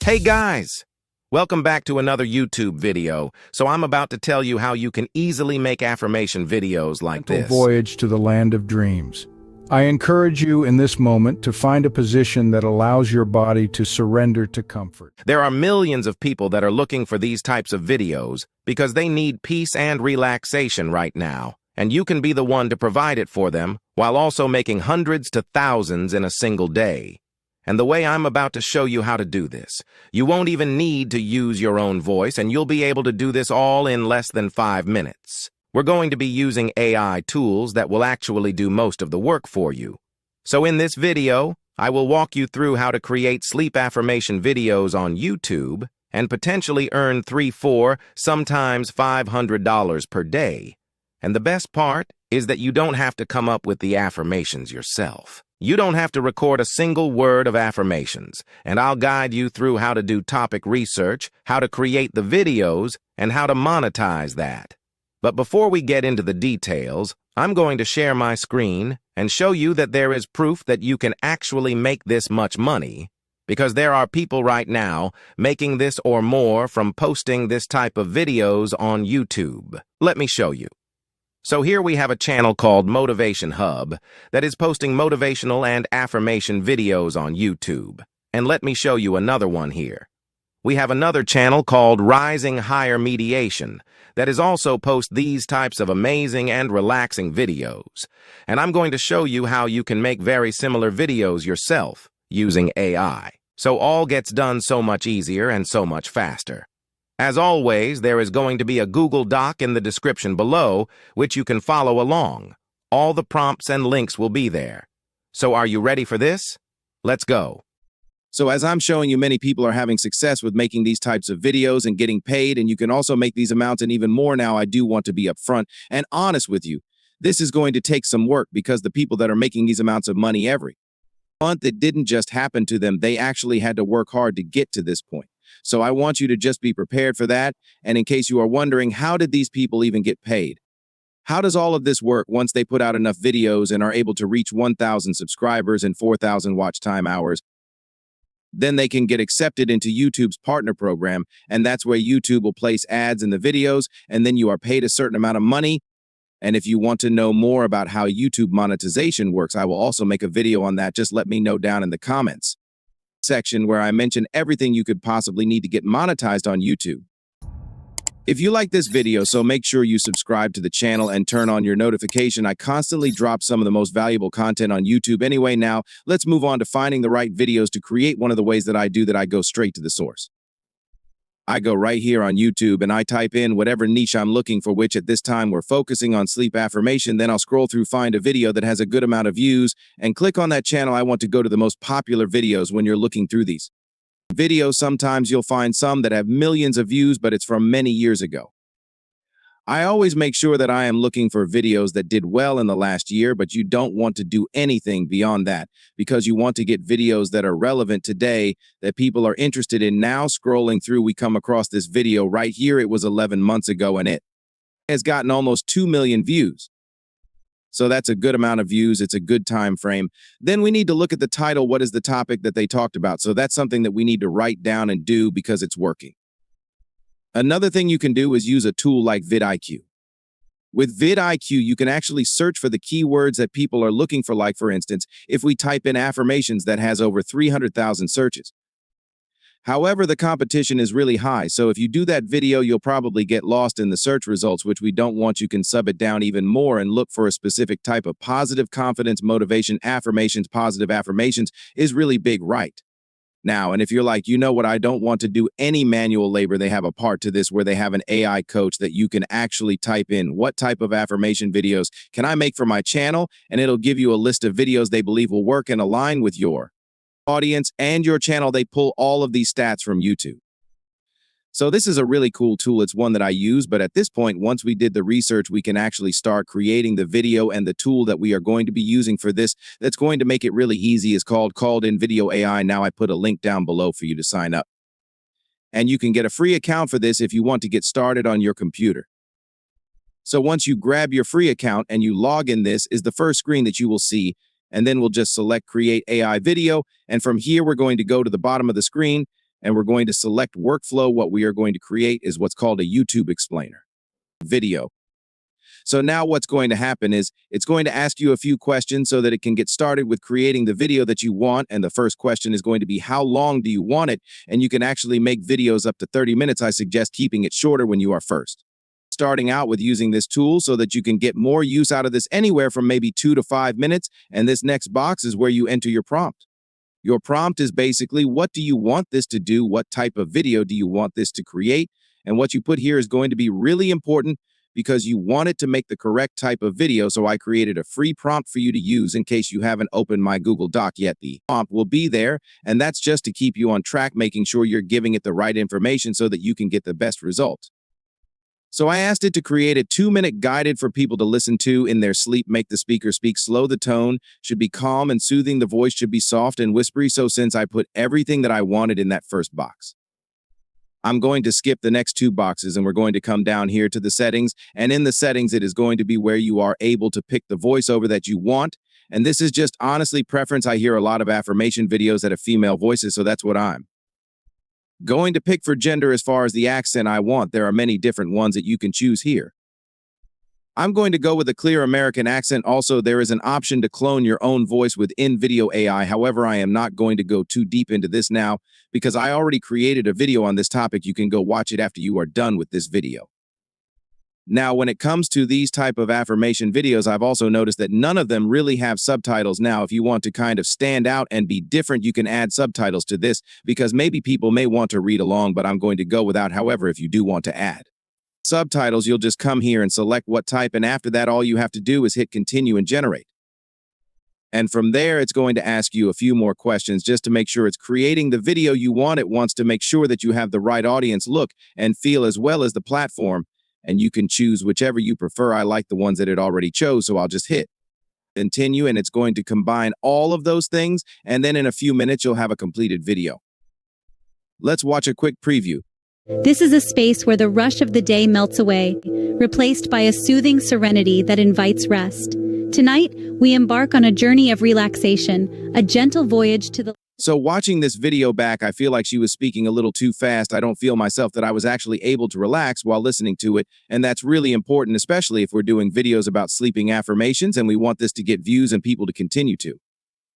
Hey guys! Welcome back to another YouTube video. So I'm about to tell you how you can easily make affirmation videos like Mental this. voyage to the land of dreams. I encourage you in this moment to find a position that allows your body to surrender to comfort. There are millions of people that are looking for these types of videos because they need peace and relaxation right now. And you can be the one to provide it for them while also making hundreds to thousands in a single day. And the way I'm about to show you how to do this, you won't even need to use your own voice, and you'll be able to do this all in less than 5 minutes. We're going to be using AI tools that will actually do most of the work for you. So in this video, I will walk you through how to create sleep affirmation videos on YouTube and potentially earn $300, $400, sometimes $500 per day. And the best part is that you don't have to come up with the affirmations yourself. You don't have to record a single word of affirmations, and I'll guide you through how to do topic research, how to create the videos, and how to monetize that. But before we get into the details, I'm going to share my screen and show you that there is proof that you can actually make this much money, because there are people right now making this or more from posting this type of videos on YouTube. Let me show you. So here we have a channel called Motivation Hub that is posting motivational and affirmation videos on YouTube. And let me show you another one here. We have another channel called Rising Higher Mediation that is also post these types of amazing and relaxing videos. And I'm going to show you how you can make very similar videos yourself using AI. So all gets done so much easier and so much faster. As always, there is going to be a Google Doc in the description below, which you can follow along. All the prompts and links will be there. So are you ready for this? Let's go. So as I'm showing you, many people are having success with making these types of videos and getting paid, and you can also make these amounts and even more. Now, I do want to be upfront and honest with you. This is going to take some work because the people that are making these amounts of money every month, it didn't just happen to them. They actually had to work hard to get to this point. So I want you to just be prepared for that. And in case you are wondering, how did these people even get paid? How does all of this work once they put out enough videos and are able to reach 1,000 subscribers and 4,000 watch time hours? Then they can get accepted into YouTube's partner program, and that's where YouTube will place ads in the videos, and then you are paid a certain amount of money. And if you want to know more about how YouTube monetization works, I will also make a video on that. Just let me know down in the comments section where I mention everything you could possibly need to get monetized on YouTube. If you like this video, so make sure you subscribe to the channel and turn on your notification. I constantly drop some of the most valuable content on YouTube anyway. Now, let's move on to finding the right videos to create. One of the ways that I do that, I go straight to the source. I go right here on YouTube and I type in whatever niche I'm looking for, which at this time we're focusing on sleep affirmation. Then I'll scroll through, find a video that has a good amount of views, and click on that channel. I want to go to the most popular videos when you're looking through these videos. Sometimes you'll find some that have millions of views, but it's from many years ago. I always make sure that I am looking for videos that did well in the last year, but you don't want to do anything beyond that because you want to get videos that are relevant today that people are interested in now. Scrolling through, we come across this video right here. It was 11 months ago and it has gotten almost 2 million views. So that's a good amount of views. It's a good time frame. Then we need to look at the title. What is the topic that they talked about? So that's something that we need to write down and do because it's working. Another thing you can do is use a tool like vidIQ. With vidIQ, you can actually search for the keywords that people are looking for. Like, for instance, if we type in affirmations, that has over 300,000 searches. However, the competition is really high, so if you do that video, you'll probably get lost in the search results, which we don't want. You can sub it down even more and look for a specific type of positive confidence, motivation, affirmations. Positive affirmations is really big right now. And if you're like, you know what, I don't want to do any manual labor, they have a part to this where they have an AI coach that you can actually type in what type of affirmation videos can I make for my channel, and it'll give you a list of videos they believe will work and align with your audience and your channel. They pull all of these stats from YouTube. So this is a really cool tool. It's one that I use, but at this point, once we did the research, we can actually start creating the video, and the tool that we are going to be using for this that's going to make it really easy is called In Video AI. Now I put a link down below for you to sign up. And you can get a free account for this if you want to get started on your computer. So once you grab your free account and you log in, this is the first screen that you will see, and then we'll just select Create AI Video, and from here we're going to go to the bottom of the screen and we're going to select workflow. What we are going to create is what's called a YouTube explainer video. So now what's going to happen is it's going to ask you a few questions so that it can get started with creating the video that you want. And the first question is going to be, how long do you want it? And you can actually make videos up to 30 minutes. I suggest keeping it shorter when you are first starting out with using this tool so that you can get more use out of this, anywhere from maybe 2 to 5 minutes. And this next box is where you enter your prompt. Your prompt is basically, what do you want this to do? What type of video do you want this to create? And what you put here is going to be really important because you want it to make the correct type of video. So I created a free prompt for you to use in case you haven't opened my Google Doc yet. The prompt will be there, and that's just to keep you on track, making sure you're giving it the right information so that you can get the best result. So I asked it to create a 2-minute guided for people to listen to in their sleep. Make the speaker speak slow. The tone should be calm and soothing. The voice should be soft and whispery. So since I put everything that I wanted in that first box, I'm going to skip the next 2 boxes and we're going to come down here to the settings. And in the settings, it is going to be where you are able to pick the voiceover that you want. And this is just honestly preference. I hear a lot of affirmation videos that have female voices, so that's what I'm going to pick for gender. As far as the accent I want, there are many different ones that you can choose here. I'm going to go with a clear American accent. Also, there is an option to clone your own voice within video AI. However, I am not going to go too deep into this now because I already created a video on this topic. You can go watch it after you are done with this video. Now, when it comes to these type of affirmation videos, I've also noticed that none of them really have subtitles. Now, if you want to kind of stand out and be different, you can add subtitles to this because maybe people may want to read along, but I'm going to go without. However, if you do want to add subtitles, you'll just come here and select what type, and after that, all you have to do is hit continue and generate. And from there, it's going to ask you a few more questions just to make sure it's creating the video you want. It wants to make sure that you have the right audience look and feel as well as the platform. And you can choose whichever you prefer. I like the ones that it already chose, so I'll just hit continue, and it's going to combine all of those things, and then in a few minutes, you'll have a completed video. Let's watch a quick preview. This is a space where the rush of the day melts away, replaced by a soothing serenity that invites rest. Tonight, we embark on a journey of relaxation, a gentle voyage to the... So watching this video back, I feel like she was speaking a little too fast. I don't feel myself that I was actually able to relax while listening to it. And that's really important, especially if we're doing videos about sleeping affirmations and we want this to get views and people to continue to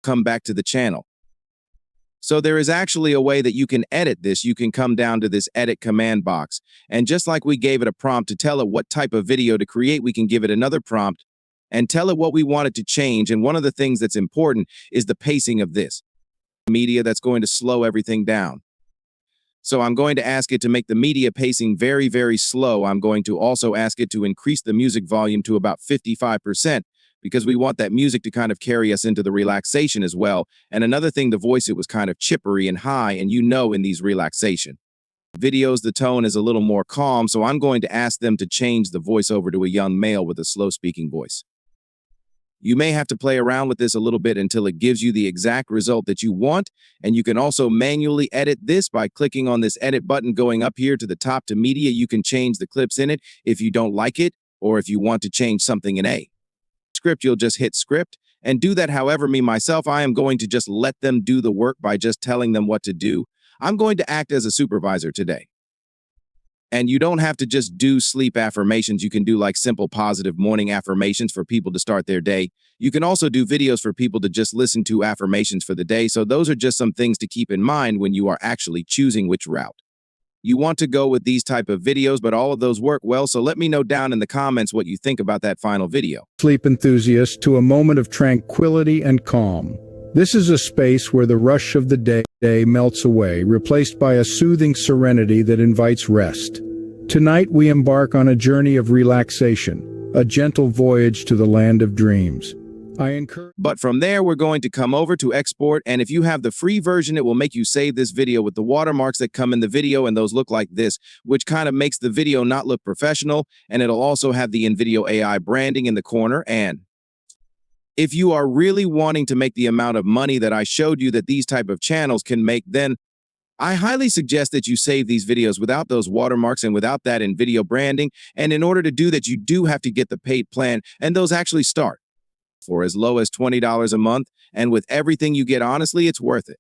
come back to the channel. So there is actually a way that you can edit this. You can come down to this edit command box. And just like we gave it a prompt to tell it what type of video to create, we can give it another prompt and tell it what we want it to change. And one of the things that's important is the pacing of this media. That's going to slow everything down. So I'm going to ask it to make the media pacing very, very slow. I'm going to also ask it to increase the music volume to about 55% because we want that music to kind of carry us into the relaxation as well. And another thing, the voice, it was kind of chippery and high, and in these relaxation videos, the tone is a little more calm. So I'm going to ask them to change the voice over to a young male with a slow speaking voice. You may have to play around with this a little bit until it gives you the exact result that you want. And you can also manually edit this by clicking on this edit button going up here to the top to media. You can change the clips in it if you don't like it, or if you want to change something in a script, you'll just hit script and do that. However, myself, I am going to just let them do the work by just telling them what to do. I'm going to act as a supervisor today. And you don't have to just do sleep affirmations. You can do like simple positive morning affirmations for people to start their day. You can also do videos for people to just listen to affirmations for the day. So those are just some things to keep in mind when you are actually choosing which route you want to go with these type of videos, but all of those work well. So let me know down in the comments what you think about that final video. Sleep enthusiast, to a moment of tranquility and calm. This is a space where the rush of the day melts away, replaced by a soothing serenity that invites rest. Tonight we embark on a journey of relaxation, a gentle voyage to the land of dreams. But from there, we're going to come over to export, and if you have the free version, it will make you save this video with the watermarks that come in the video, and those look like this, which kind of makes the video not look professional, and it'll also have the in-video AI branding in the corner. And if you are really wanting to make the amount of money that I showed you that these type of channels can make, then I highly suggest that you save these videos without those watermarks and without that in-video branding. And in order to do that, you do have to get the paid plan, and those actually start for as low as $20 a month. And with everything you get, honestly, it's worth it.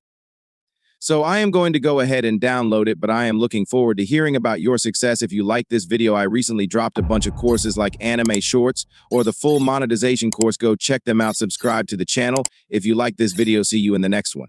So I am going to go ahead and download it, but I am looking forward to hearing about your success. If you like this video, I recently dropped a bunch of courses like anime shorts or the full monetization course. Go check them out. Subscribe to the channel. If you like this video, see you in the next one.